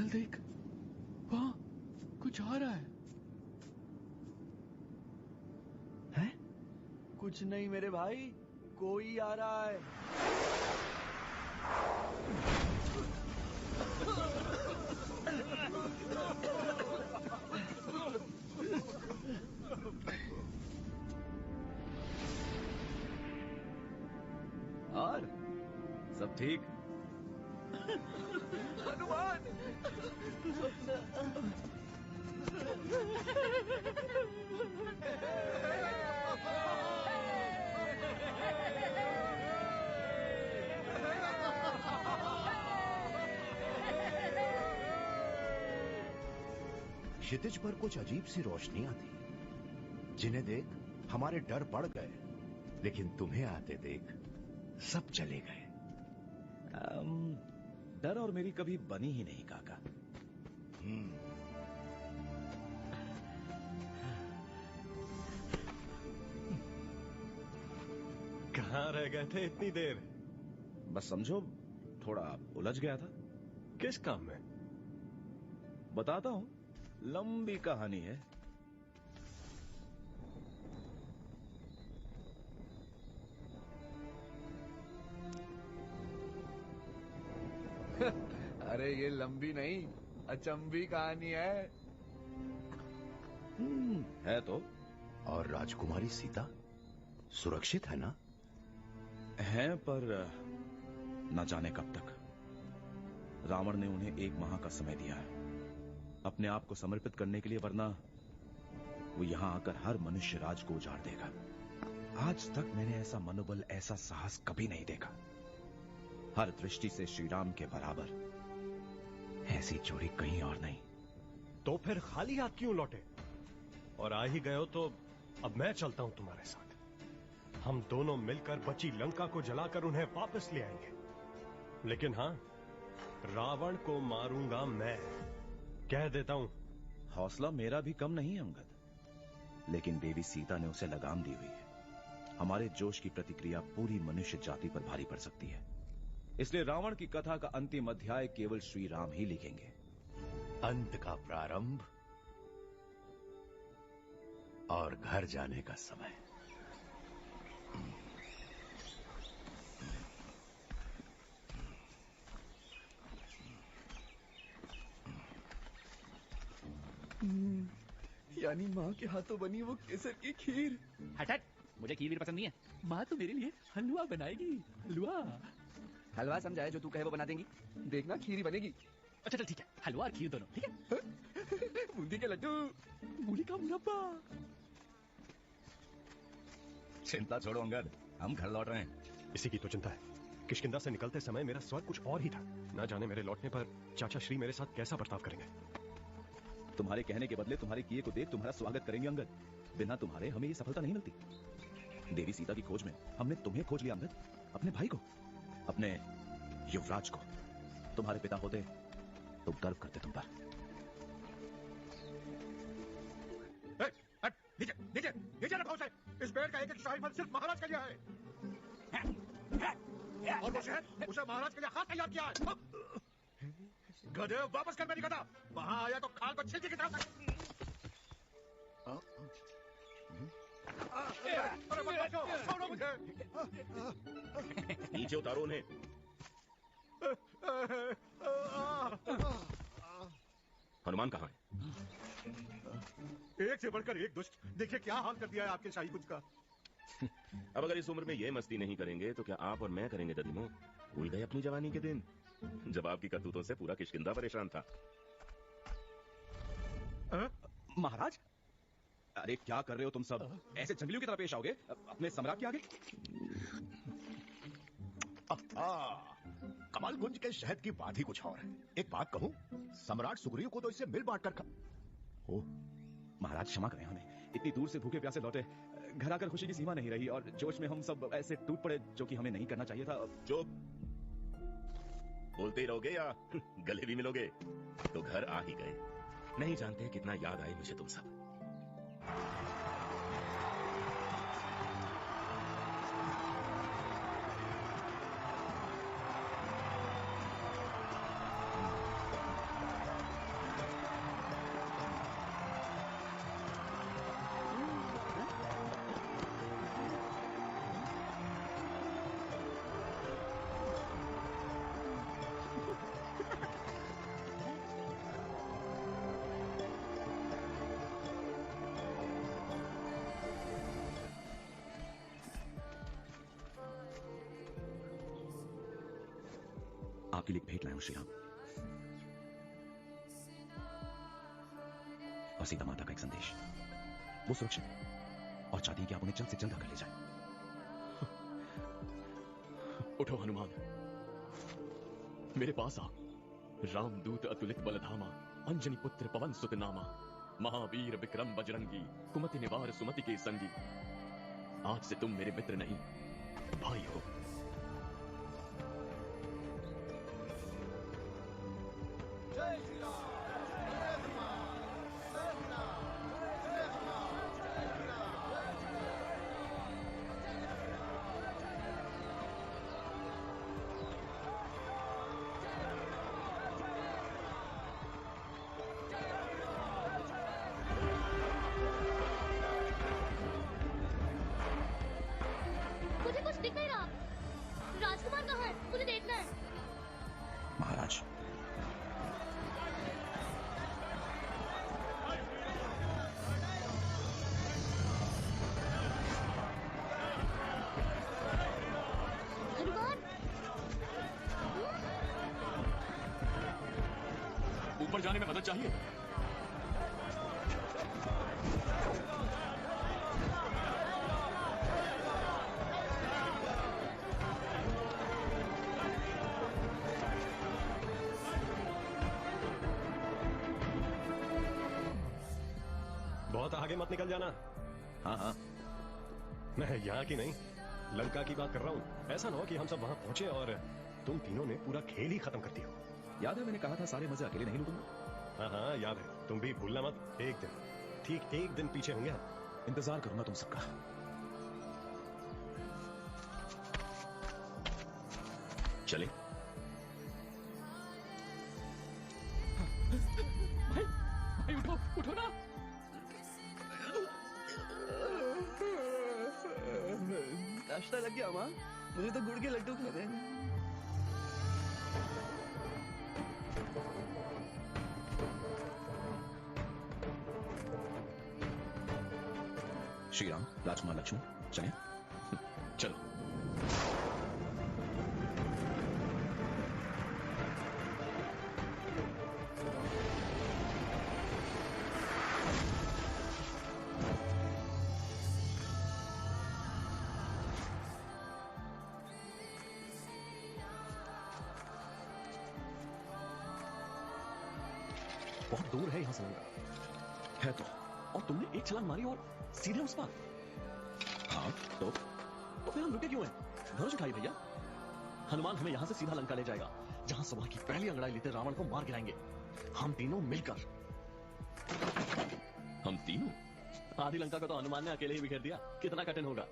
चल देख, वहां कुछ आ रहा है। हैं? कुछ नहीं मेरे भाई, कोई आ रहा है। और सब ठीक? हनुमान! क्षितिज पर कुछ अजीब सी रोशनियां थी, जिन्हें देख हमारे डर बढ़ गए, लेकिन तुम्हें आते देख सब चले गए। डर और मेरी कभी बनी ही नहीं काका। कहाँ रह गए थे इतनी देर? बस समझो थोड़ा उलझ गया था। किस काम में? बताता हूं, लंबी कहानी है। अरे ये लंबी नहीं, अचंभी कहानी है। है तो। और राजकुमारी सीता सुरक्षित है ना? है, पर न जाने कब तक। रावण ने उन्हें 1 माह का समय दिया है अपने आप को समर्पित करने के लिए, वरना वो यहां आकर हर मनुष्य राज को उजाड़ देगा। आज तक मैंने ऐसा मनोबल, ऐसा साहस कभी नहीं देखा। हर दृष्टि से श्री राम के बराबर। ऐसी जोड़ी कहीं और नहीं। तो फिर खाली हाथ क्यों लौटे? और आ ही गए हो तो अब मैं चलता हूं तुम्हारे साथ। हम दोनों मिलकर बची लंका को जलाकर उन्हें वापस ले आएंगे। लेकिन हां, रावण को मारूंगा मैं, कह देता हूं। हौसला मेरा भी कम नहीं है अंगद, लेकिन देवी सीता ने उसे लगाम दी हुई है। हमारे जोश की प्रतिक्रिया पूरी मनुष्य जाति पर भारी पड़ सकती है। इसलिए रावण की कथा का अंतिम अध्याय केवल श्री राम ही लिखेंगे। अंत का प्रारंभ और घर जाने का समय। यानी माँ के हाथों बनी वो केसर की खीर। हट हट, मुझे खीर पसंद नहीं है। माँ तो मेरे लिए हलवा बनाएगी। हलवा हलवा समझाए, जो तू कहे वो बना देंगी। देखना खीर ही बनेगी। अच्छा चल ठीक है, हलवा और खीर दोनों, ठीक है। बूंदी के लड्डू, मूली का मुरब्बा। चिंता छोड़ो अंगद, हम घर लौट रहे हैं। इसी की तो चिंता है। किष्किंधा से निकलते समय मेरा स्वर कुछ और ही था। ना जाने मेरे लौटने पर चाचा श्री मेरे साथ कैसा बर्ताव करेंगे। तुम्हारे कहने के बदले तुम्हारे किए को देख तुम्हारा स्वागत करेंगे अंगद। बिना तुम्हारे हमें ये सफलता नहीं मिलती। देवी सीता की खोज में हमने तुम्हें खोज लिया अंगद, अपने भाई को, अपने युवराज को। तुम्हारे पिता होते तो गर्व करते तुम पर। नीचे रखो उसे। इस पेड़ का एक शाही फल सिर्फ महाराज के लिए है। और वो शहद उसे महाराज के लिए हाथ तैयार किया है। गधे, वापस कर मेरी गधा। वहां आया तो खाल को छिलके की तरह। अरे मत बचो, छोड़ो मुझे। नीचे उतारो उन्हें। हनुमान कहाँ है? एक से बढ़कर एक दुष्ट। देखिए क्या हाल कर दिया है आपके शाही कुंज का। अब अगर इस उम्र में ये मस्ती नहीं करेंगे तो क्या आप और मैं करेंगे ददीमो? भूल गए अपनी जवानी के दिन, जब आपकी करतूतों से पूरा किष्किंधा परेशान था। महाराज, अरे क्या कर रहे हो तुम सब? ऐसे जंगलियों की तरह पेश आओगे अपने सम्राट के आगे? कमल कुंज के शहद की बात ही कुछ और है। एक बात कहूं, सम्राट सुग्रीव को तो इससे मिल बांट कर खा। हो महाराज, क्षमा करें, हमें इतनी दूर से भूखे प्यासे लौटे, घर आकर खुशी की सीमा नहीं रही और जोश में हम सब ऐसे टूट पड़े, जो कि हमें नहीं करना चाहिए था। चुप, बोलते ही रहोगे या गले भी मिलोगे? तो घर आ ही गए। नहीं जानते कितना याद आई मुझे तुम सब। आपके लिए एक भेंट लाया हूं श्री राम, और सीता माता का एक संदेश। वो सुरक्षित है और चाहती है कि आप उन्हें जल्द से जल्द आकर ले जाएं। उठो हनुमान, मेरे पास आ। रामदूत अतुलित बलधामा, अंजनी पुत्र पवन सुत नामा, महावीर विक्रम बजरंगी, कुमति निवार सुमति के संगी। आज से तुम मेरे मित्र नहीं, भाई हो। मुझे कुछ दिख नहीं रहा। राजकुमार कहाँ है? मुझे देखना है। महाराज, हनुमान, ऊपर जाने में मदद चाहिए। बहुत आगे मत निकल जाना। हाँ हाँ, मैं यहाँ की नहीं, लंका की बात कर रहा हूँ। ऐसा ना हो कि हम सब वहां पहुंचे और तुम तीनों ने पूरा खेल ही खत्म कर दिया। याद है मैंने कहा था सारे मजे अकेले नहीं लूटूंगा। हाँ हाँ याद है, तुम भी भूलना मत। एक दिन, ठीक एक दिन पीछे होंगे हम। इंतजार करूंगा तुम सबका। चले। भाई भाई उठो उठो ना। नाश्ता लग गया माँ, मुझे तो गुड़ के लड्डू खाने हैं। श्री राम, राजकुमार लक्ष्मण, चलें? चलो। बहुत दूर है यहाँ से लंका। है तो। और तुमने एक छलांग मारी और सीधे उस पर। हाँ तो फिर हम रुके क्यों हैं? धनुष उठाइए भैया। हनुमान हमें यहाँ से सीधा लंका ले जाएगा, जहाँ सभा की पहली अंगड़ाई लेते रावण को मार गिराएंगे, हम तीनों मिलकर। हम तीनों? आधी लंका को तो हनुमान ने अकेले ही बिखेर दिया, कितना कठिन होगा।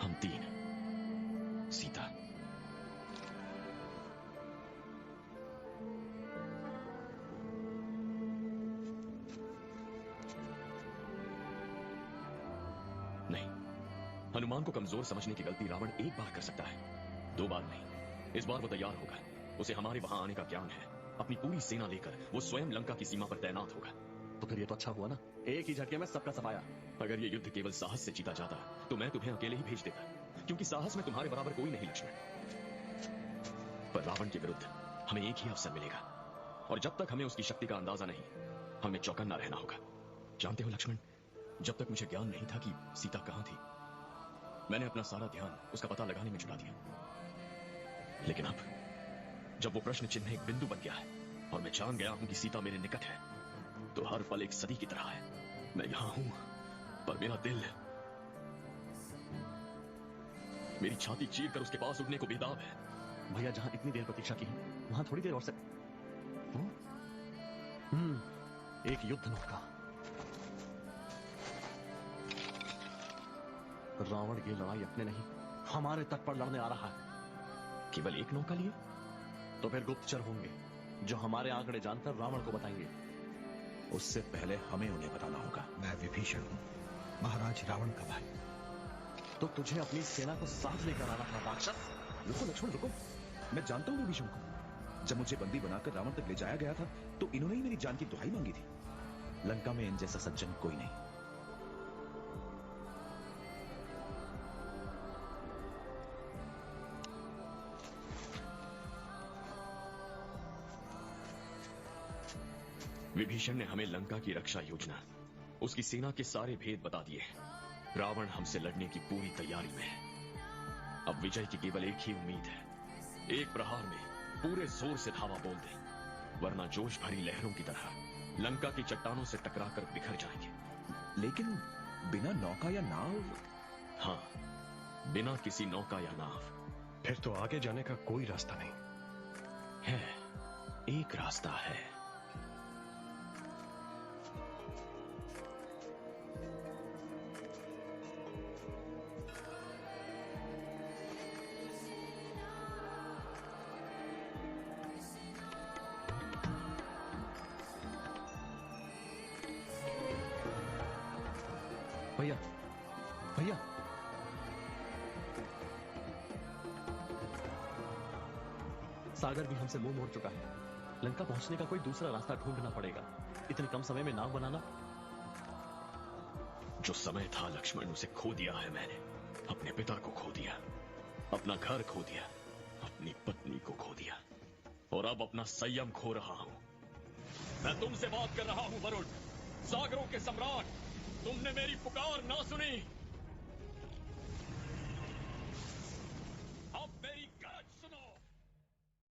हम तीन, सीता, नहीं, हनुमान को कमजोर समझने की गलती रावण एक बार कर सकता है, दो बार नहीं। इस बार वो तैयार होगा। उसे हमारे वहां आने का ज्ञान है। अपनी पूरी सेना लेकर वो स्वयं लंका की सीमा पर तैनात होगा। तो फिर ये तो अच्छा हुआ ना, एक ही झटके में सबका सफाया। अगर ये युद्ध केवल साहस से जीता जाता तो मैं तुम्हें अकेले ही भेज देता, क्योंकि साहस में तुम्हारे बराबर कोई नहीं लक्ष्मण। पर रावण के विरुद्ध हमें एक ही अवसर मिलेगा, और जब तक हमें उसकी शक्ति का अंदाजा नहीं, हमें चौकन्ना रहना होगा। जानते हो लक्ष्मण, जब तक मुझे ज्ञान नहीं था कि सीता कहां थी, मैंने अपना सारा ध्यान उसका पता लगाने में जुटा दिया। लेकिन अब जब वो प्रश्न चिन्ह एक बिंदु बन गया है और मैं जान गया हूं कि सीता मेरे निकट है, तो हर पल एक सदी की तरह है। मैं यहां हूं, पर मेरा दिल मेरी छाती चीर कर उसके पास उड़ने को बेताब है। भैया जहां इतनी देर प्रतीक्षा की है, वहां थोड़ी देर और से। एक युद्ध नौका। रावण ये लड़ाई अपने नहीं, हमारे तट पर लड़ने आ रहा है। केवल एक नौका लिए? तो फिर गुप्तचर होंगे जो हमारे आंकड़े जानकर रावण को बताएंगे। उससे पहले हमें उन्हें बताना होगा। मैं विभीषण हूँ, महाराज रावण का भाई। तो तुझे अपनी सेना को साथ लेकर आना था राक्षस। रुको लक्ष्मण रुको, मैं जानता हूँ विभीषण को। जब मुझे बंदी बनाकर रावण तक ले जाया गया था तो इन्होंने ही मेरी जान की दुहाई मांगी थी। लंका में इन जैसा सज्जन कोई नहीं। विभीषण ने हमें लंका की रक्षा योजना, उसकी सेना के सारे भेद बता दिए। रावण हमसे लड़ने की पूरी तैयारी में है। अब विजय की केवल एक ही उम्मीद है, एक प्रहार में पूरे जोर से धावा बोल दे, वरना जोश भरी लहरों की तरह लंका की चट्टानों से टकराकर बिखर जाएंगे। लेकिन बिना नौका या नाव? हाँ, बिना किसी नौका या नाव। फिर तो आगे जाने का कोई रास्ता नहीं है। एक रास्ता है। भैया, भैया, सागर भी हमसे मुंह मोड़ चुका है। लंका पहुंचने का कोई दूसरा रास्ता ढूंढना पड़ेगा। इतने कम समय में नाव बनाना। जो समय था लक्ष्मण, उसे खो दिया है मैंने। अपने पिता को खो दिया, अपना घर खो दिया, अपनी पत्नी को खो दिया, और अब अपना संयम खो रहा हूं। मैं तुमसे बात कर रहा हूं वरुण, सागरों के सम्राट। तुमने मेरी पुकार ना सुनी।